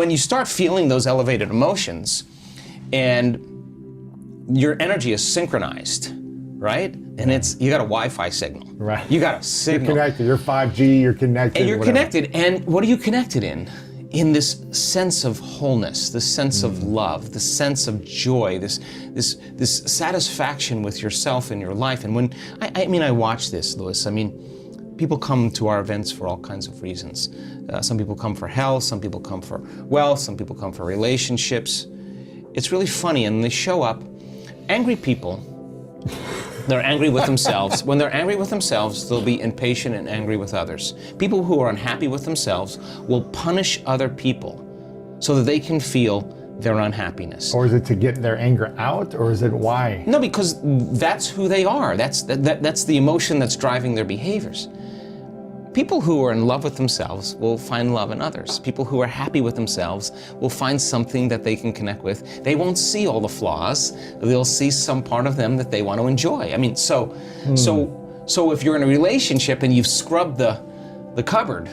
when you start feeling those elevated emotions and your energy is synchronized, right? And you got a Wi-Fi signal. Right. You got a signal. You're connected. You're 5G. You're connected. And you're whatever. connected. And what are you connected in? In this sense of wholeness, this sense of love, this sense of joy, this satisfaction with yourself and your life. And when I watch this, Louis. I mean, people come to our events for all kinds of reasons. Some people come for health. Some people come for wealth. Some people come for relationships. It's really funny, and they show up. Angry people, they're angry with themselves. When they're angry with themselves, they'll be impatient and angry with others. People who are unhappy with themselves will punish other people so that they can feel their unhappiness. Or is it to get their anger out, or is it why? No, because that's who they are. That's the emotion that's driving their behaviors. People who are in love with themselves will find love in others. People who are happy with themselves will find something that they can connect with. They won't see all the flaws. They'll see some part of them that they want to enjoy. I mean, so if you're in a relationship and you've scrubbed the cupboard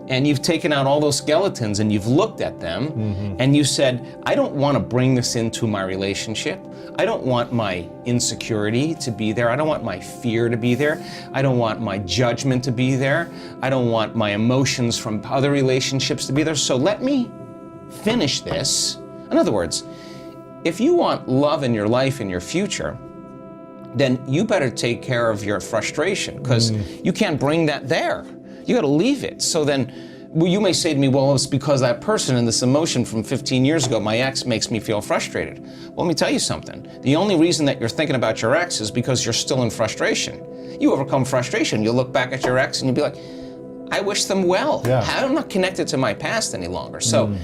and you've taken out all those skeletons and you've looked at them and you said, I don't want to bring this into my relationship. I don't want my insecurity to be there. I don't want my fear to be there. I don't want my judgment to be there. I don't want my emotions from other relationships to be there. So let me finish this. In other words, if you want love in your life, in your future, then you better take care of your frustration, because you can't bring that there. You got to leave it. So then, you may say to me, well, it's because that person and this emotion from 15 years ago, my ex, makes me feel frustrated. Well, let me tell you something. The only reason that you're thinking about your ex is because you're still in frustration. You overcome frustration. You'll look back at your ex and you'll be like, I wish them well. Yeah. I'm not connected to my past any longer. So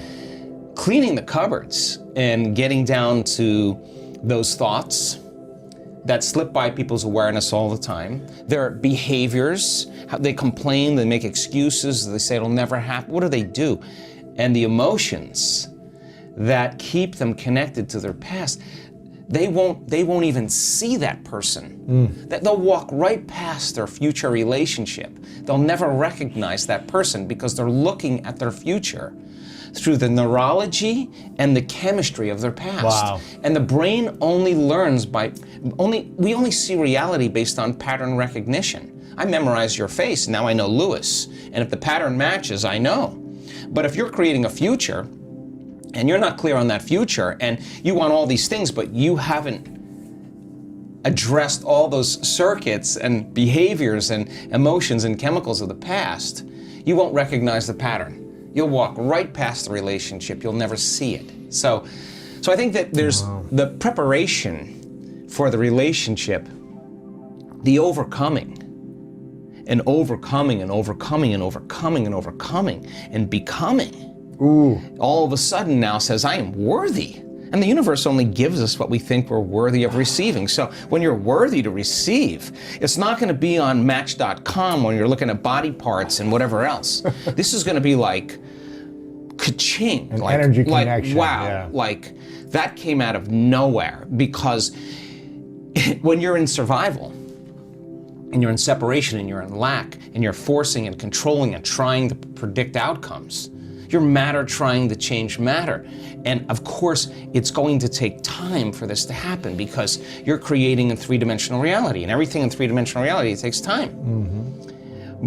cleaning the cupboards and getting down to those thoughts that slip by people's awareness all the time. Their behaviors, how they complain, they make excuses, they say it'll never happen. What do? And the emotions that keep them connected to their past, they won't even see that person. That they'll walk right past their future relationship. They'll never recognize that person because they're looking at their future through the neurology and the chemistry of their past. Wow. And the brain only learns we only see reality based on pattern recognition. I memorize your face, now I know Louis. And if the pattern matches, I know. But if you're creating a future, and you're not clear on that future, and you want all these things, but you haven't addressed all those circuits and behaviors and emotions and chemicals of the past, you won't recognize the pattern. You'll walk right past the relationship. You'll never see it. So I think that there's the preparation for the relationship, the overcoming, and overcoming and overcoming and overcoming and overcoming and becoming. All of a sudden now says, I am worthy. And the universe only gives us what we think we're worthy of receiving. So when you're worthy to receive, it's not going to be on Match.com when you're looking at body parts and whatever else. This is going to be like ka-ching. An energy connection. Wow. Yeah. Like that came out of nowhere, because when you're in survival and you're in separation and you're in lack and you're forcing and controlling and trying to predict outcomes, you're matter trying to change matter. And of course, it's going to take time for this to happen, because you're creating a three-dimensional reality, and everything in three-dimensional reality takes time.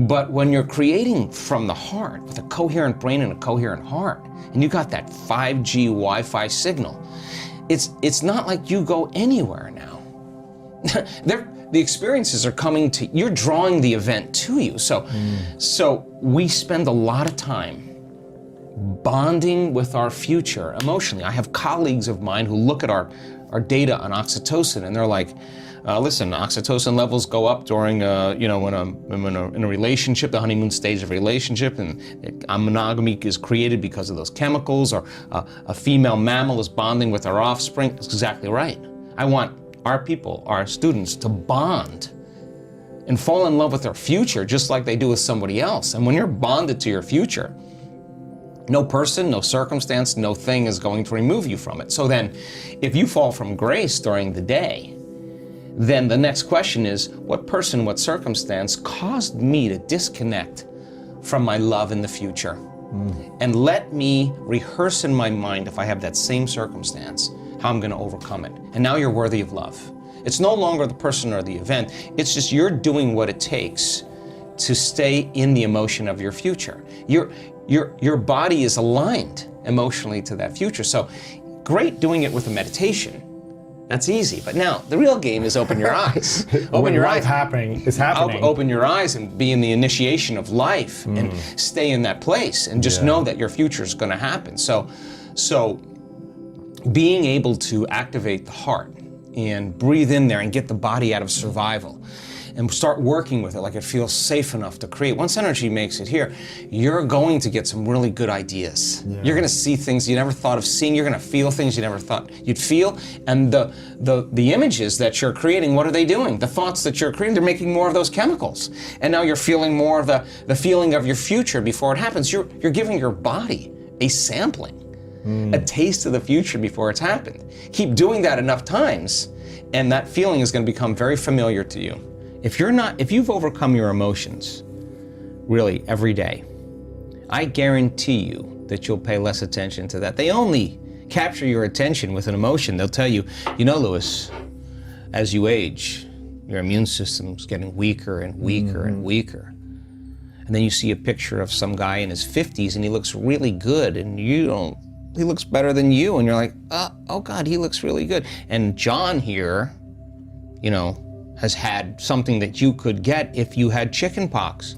But when you're creating from the heart, with a coherent brain and a coherent heart, and you got that 5G Wi-Fi signal, it's not like you go anywhere now. The experiences are coming to, you're drawing the event to you. So we spend a lot of time bonding with our future emotionally. I have colleagues of mine who look at our data on oxytocin, and they're like, listen, oxytocin levels go up during, in a relationship, the honeymoon stage of a relationship, and monogamy is created because of those chemicals, or a female mammal is bonding with her offspring. That's exactly right. I want our people, our students, to bond and fall in love with their future just like they do with somebody else. And when you're bonded to your future, no person, no circumstance, no thing is going to remove you from it. So then, if you fall from grace during the day, then the next question is, what person, what circumstance caused me to disconnect from my love in the future? and let me rehearse in my mind, if I have that same circumstance, how I'm going to overcome it. And now you're worthy of love. It's no longer the person or the event. It's just you're doing what it takes to stay in the emotion of your future. Your body is aligned emotionally to that future. So great doing it with a meditation. That's easy. But now the real game is open your eyes. Open your eyes. It's happening. Open your eyes and be in the initiation of life and stay in that place and just know that your future is going to happen. So being able to activate the heart and breathe in there and get the body out of survival and start working with it like it feels safe enough to create. Once energy makes it here, you're going to get some really good ideas. Yeah. You're going to see things you never thought of seeing. You're going to feel things you never thought you'd feel. And the images that you're creating, what are they doing? The thoughts that you're creating, they're making more of those chemicals. And now you're feeling more of the feeling of your future before it happens. You're giving your body a sampling, a taste of the future before it's happened. Keep doing that enough times, and that feeling is going to become very familiar to you. If you've overcome your emotions, really, every day, I guarantee you that you'll pay less attention to that. They only capture your attention with an emotion. They'll tell you, you know, Lewis, as you age, your immune system's getting weaker and weaker and weaker. And then you see a picture of some guy in his 50s and he looks really good, and he looks better than you, and you're like, oh God, he looks really good. And John here, you know, has had something that you could get if you had chicken pox.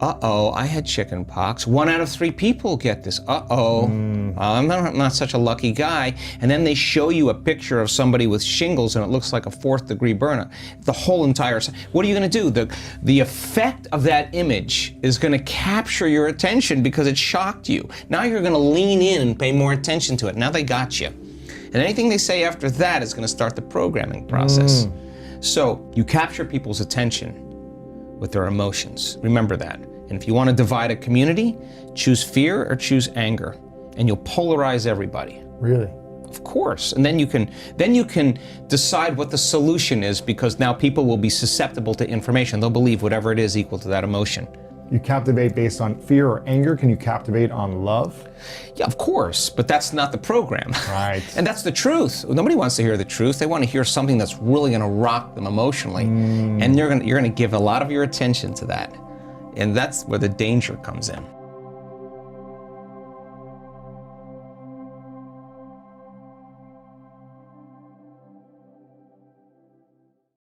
I had chicken pox. 1 out of 3 people get this. I'm not such a lucky guy. And then they show you a picture of somebody with shingles and it looks like a 4th degree burn. The whole entire, what are you gonna do? The effect of that image is gonna capture your attention because it shocked you. Now you're gonna lean in and pay more attention to it. Now they got you. And anything they say after that is gonna start the programming process. So you capture people's attention with their emotions. Remember that. And if you want to divide a community, choose fear or choose anger, and you'll polarize everybody. Really? Of course. And then you can decide what the solution is, because now people will be susceptible to information. They'll believe whatever it is equal to that emotion. You captivate based on fear or anger. Can you captivate on love? Yeah, of course, but that's not the program. Right. And that's the truth. Nobody wants to hear the truth. They want to hear something that's really going to rock them emotionally. And you're going to give a lot of your attention to that. And that's where the danger comes in.